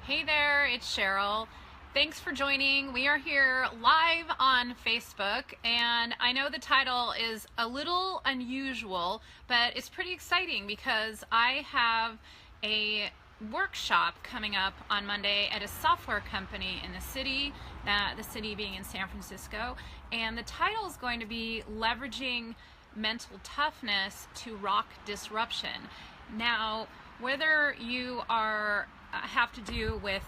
Hey there, it's Sheryl. Thanks for joining. We are here live on Facebook, and I know the title is a little unusual, but it's pretty exciting because I have a workshop coming up on Monday at a software company in the city being in San Francisco, and the title is going to be Leveraging Mental Toughness to Rock Disruption. Now, whether you have to do with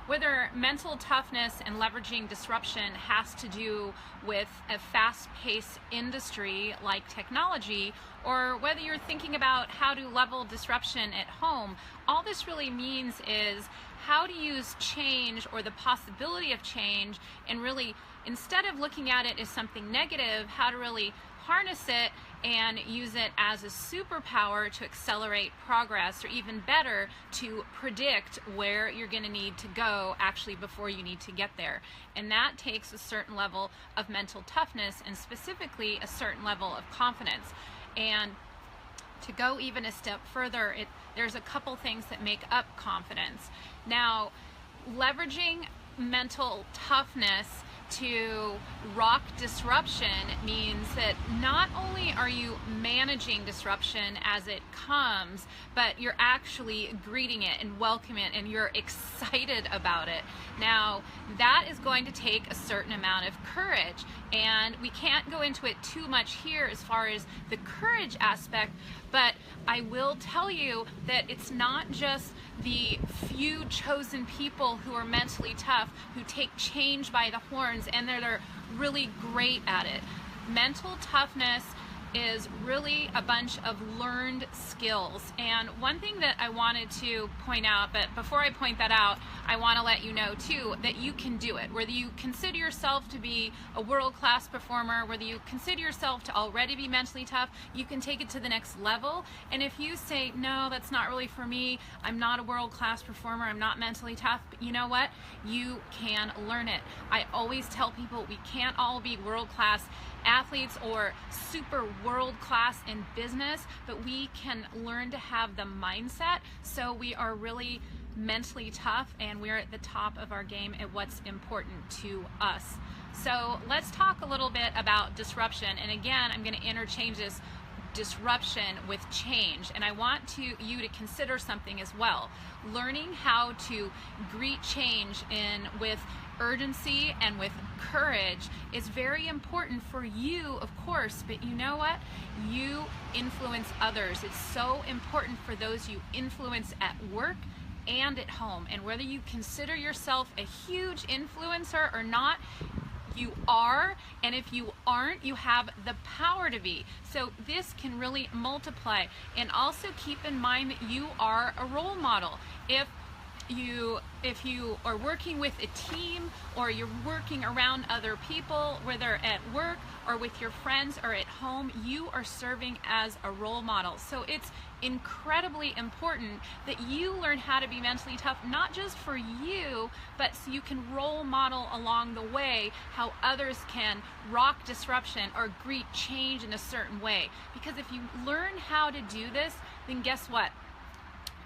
whether mental toughness and leveraging disruption has to do with a fast-paced industry like technology, or whether you're thinking about how to level disruption at home, all this really means is how to use change or the possibility of change, and really, instead of looking at it as something negative, how to really harness it and use it as a superpower to accelerate progress, or even better, to predict where you're going to need to go actually before you need to get there. And that takes a certain level of mental toughness, and specifically a certain level of confidence. And to go even a step further, there's a couple things that make up confidence. Now, leveraging mental toughness to rock disruption means that not only are you managing disruption as it comes, but you're actually greeting it and welcoming it, and you're excited about it. Now, that is going to take a certain amount of courage, and we can't go into it too much here as far as the courage aspect, but I will tell you that it's not just the few chosen people who are mentally tough, who take change by the horns, and they're really great at it. Mental toughness is really a bunch of learned skills. And one thing that I wanted to point out, but before I point that out, I want to let you know too that you can do it. Whether you consider yourself to be a world-class performer, whether you consider yourself to already be mentally tough, you can take it to the next level. And if you say, no, that's not really for me, I'm not a world-class performer, I'm not mentally tough, but you know what? You can learn it. I always tell people we can't all be world-class athletes or super world-class in business, but we can learn to have the mindset so we are really mentally tough and we're at the top of our game at what's important to us. So let's talk a little bit about disruption, and again, I'm going to interchange this disruption with change, and I want you to consider something as well. Learning how to greet change with urgency and with courage is very important for you, of course, but you know what? You influence others. It's so important for those you influence at work and at home. And whether you consider yourself a huge influencer or not, you are, and if you aren't, you have the power to be. So this can really multiply. And also keep in mind that you are a role model. If you are working with a team, or you're working around other people, whether at work or with your friends or at home, you are serving as a role model. So it's incredibly important that you learn how to be mentally tough, not just for you, but so you can role model along the way how others can rock disruption or greet change in a certain way. Because if you learn how to do this, then guess what?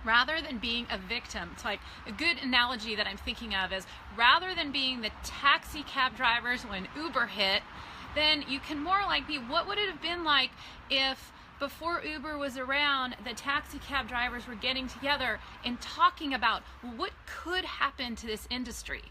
Rather than being a victim, it's like a good analogy that I'm thinking of is, rather than being the taxi cab drivers when Uber hit, then you can more like be, what would it have been like if before Uber was around, the taxi cab drivers were getting together and talking about what could happen to this industry?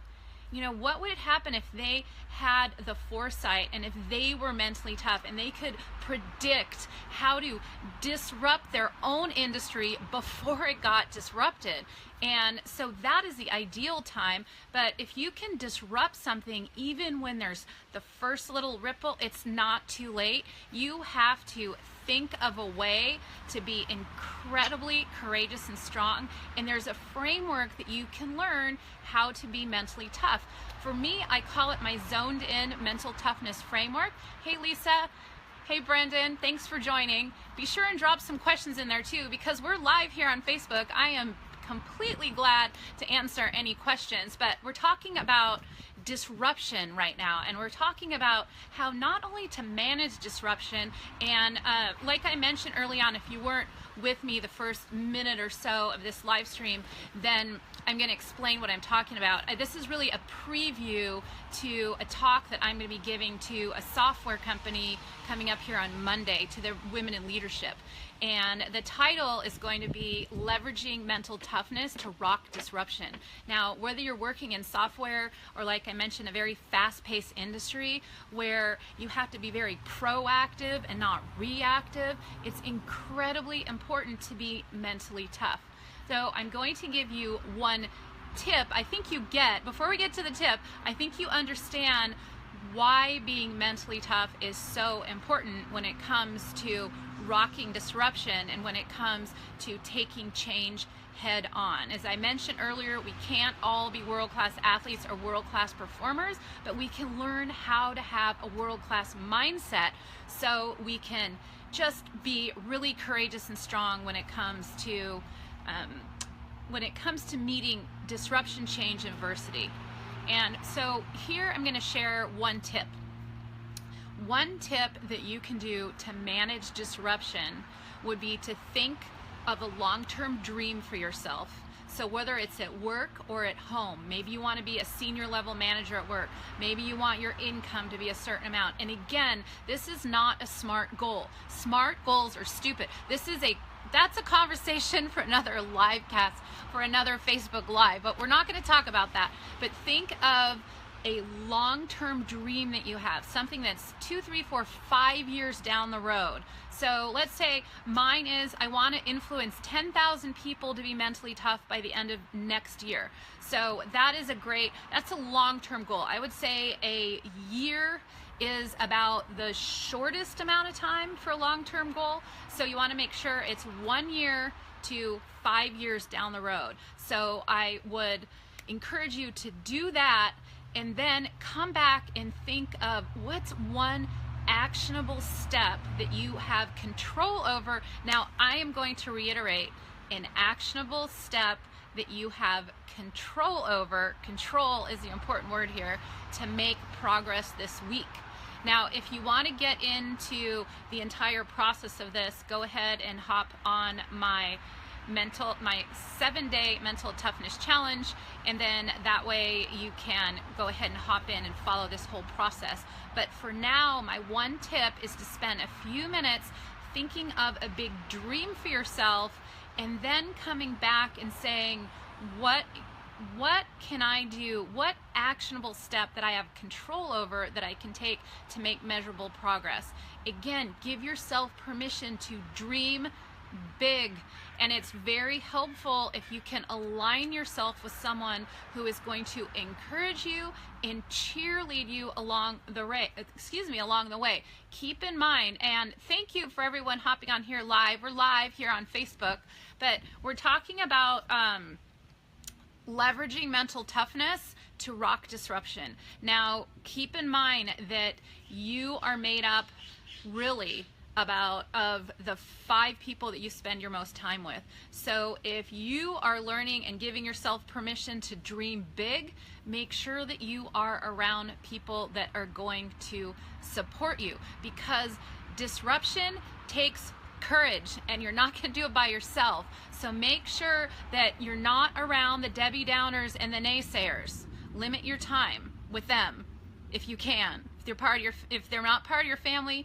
You know, what would happen if they had the foresight, and if they were mentally tough and they could predict how to disrupt their own industry before it got disrupted? And so that is the ideal time. But if you can disrupt something even when there's the first little ripple, it's not too late. You have to think of a way to be incredibly courageous and strong, and there's a framework that you can learn how to be mentally tough. For me, I call it my zoned in mental toughness framework. Hey Lisa, hey Brendan, thanks for joining. Be sure and drop some questions in there too, because we're live here on Facebook. I am completely glad to answer any questions, but we're talking about disruption right now, and we're talking about how not only to manage disruption, and like I mentioned early on, if you weren't with me the first minute or so of this live stream, then I'm going to explain what I'm talking about. This is really a preview to a talk that I'm going to be giving to a software company coming up here on Monday, to their Women in Leadership. And the title is going to be Leveraging Mental Toughness to Rock Disruption. Now, whether you're working in software or, like I mentioned, a very fast-paced industry where you have to be very proactive and not reactive, it's incredibly important to be mentally tough. So I'm going to give you one tip. I think you get, before we get to the tip, I think you understand why being mentally tough is so important when it comes to rocking disruption and when it comes to taking change head on. As I mentioned earlier, we can't all be world-class athletes or world-class performers, but we can learn how to have a world-class mindset so we can just be really courageous and strong when it comes to meeting disruption, change, and adversity. And so here I'm going to share one tip. One tip that you can do to manage disruption would be to think of a long-term dream for yourself. So whether it's at work or at home, maybe you want to be a senior level manager at work, maybe you want your income to be a certain amount. And again, this is not a SMART goal. SMART goals are stupid. That's a conversation for another live cast, for another Facebook Live, but we're not going to talk about that. But think of a long-term dream that you have, something that's 2, 3, 4, 5 years down the road. So let's say mine is I want to influence 10,000 people to be mentally tough by the end of next year. So that's a long-term goal. I would say a year is about the shortest amount of time for a long-term goal. So you want to make sure it's 1 year to 5 years down the road. So I would encourage you to do that, and then come back and think of what's one actionable step that you have control over. Now, I am going to reiterate, an actionable step that you have control over. Control is the important word here, to make progress this week. Now, if you want to get into the entire process of this, go ahead and hop on my 7-day mental toughness challenge, and then that way you can go ahead and hop in and follow this whole process. But for now, my one tip is to spend a few minutes thinking of a big dream for yourself, and then coming back and saying, what can I do? What actionable step that I have control over that I can take to make measurable progress? Again, give yourself permission to dream big, and it's very helpful if you can align yourself with someone who is going to encourage you and cheerlead you along the way. Keep in mind, and thank you for everyone hopping on here live. We're live here on Facebook, but we're talking about leveraging mental toughness to rock disruption. Now, keep in mind that you are made up really of the 5 people that you spend your most time with. So if you are learning and giving yourself permission to dream big, make sure that you are around people that are going to support you, because disruption takes courage, and you're not going to do it by yourself. So make sure that you're not around the Debbie Downers and the naysayers. Limit your time with them if you can. If they're not part of your family,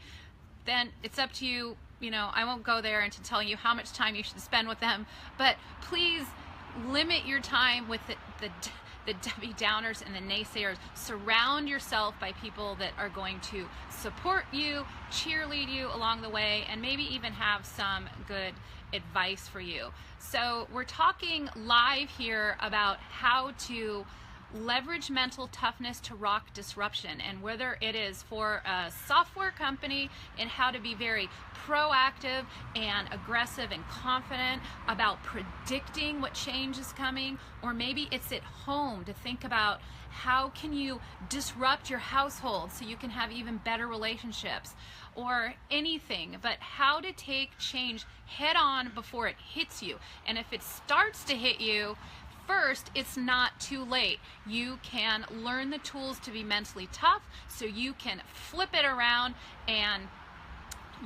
then it's up to you. I won't go there into telling you how much time you should spend with them, but please limit your time with the Debbie Downers and the naysayers. Surround yourself by people that are going to support you, cheerlead you along the way, and maybe even have some good advice for you. So we're talking live here about how to leverage mental toughness to rock disruption, and whether it is for a software company and how to be very proactive and aggressive and confident about predicting what change is coming, or maybe it's at home to think about how can you disrupt your household so you can have even better relationships, or anything, but how to take change head on before it hits you. And if it starts to hit you, first, it's not too late. You can learn the tools to be mentally tough so you can flip it around and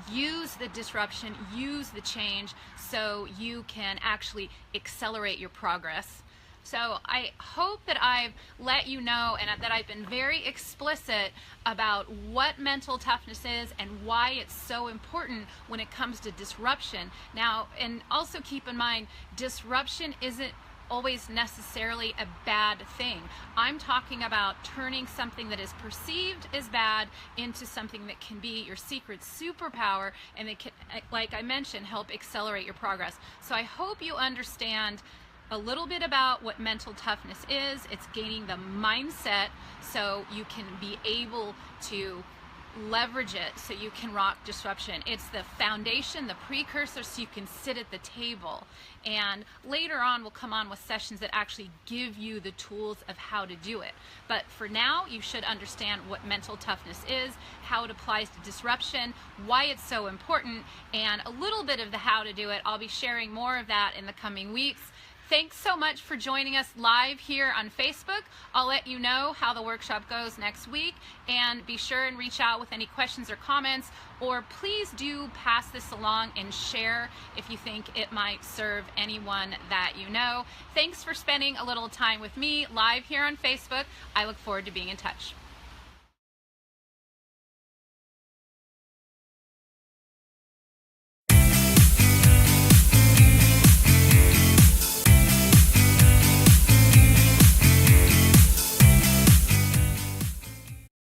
use the disruption, use the change so you can actually accelerate your progress. So I hope that I've let you know and that I've been very explicit about what mental toughness is and why it's so important when it comes to disruption. Now, and also keep in mind, disruption isn't always necessarily a bad thing. I'm talking about turning something that is perceived as bad into something that can be your secret superpower, and it can, like I mentioned, help accelerate your progress. So I hope you understand a little bit about what mental toughness is. It's gaining the mindset so you can be able to leverage it so you can rock disruption. It's the foundation, the precursor, so you can sit at the table. And later on, we'll come on with sessions that actually give you the tools of how to do it. But for now, you should understand what mental toughness is, how it applies to disruption, why it's so important, and a little bit of the how to do it. I'll be sharing more of that in the coming weeks. Thanks so much for joining us live here on Facebook. I'll let you know how the workshop goes next week, and be sure and reach out with any questions or comments, or please do pass this along and share if you think it might serve anyone that you know. Thanks for spending a little time with me live here on Facebook. I look forward to being in touch.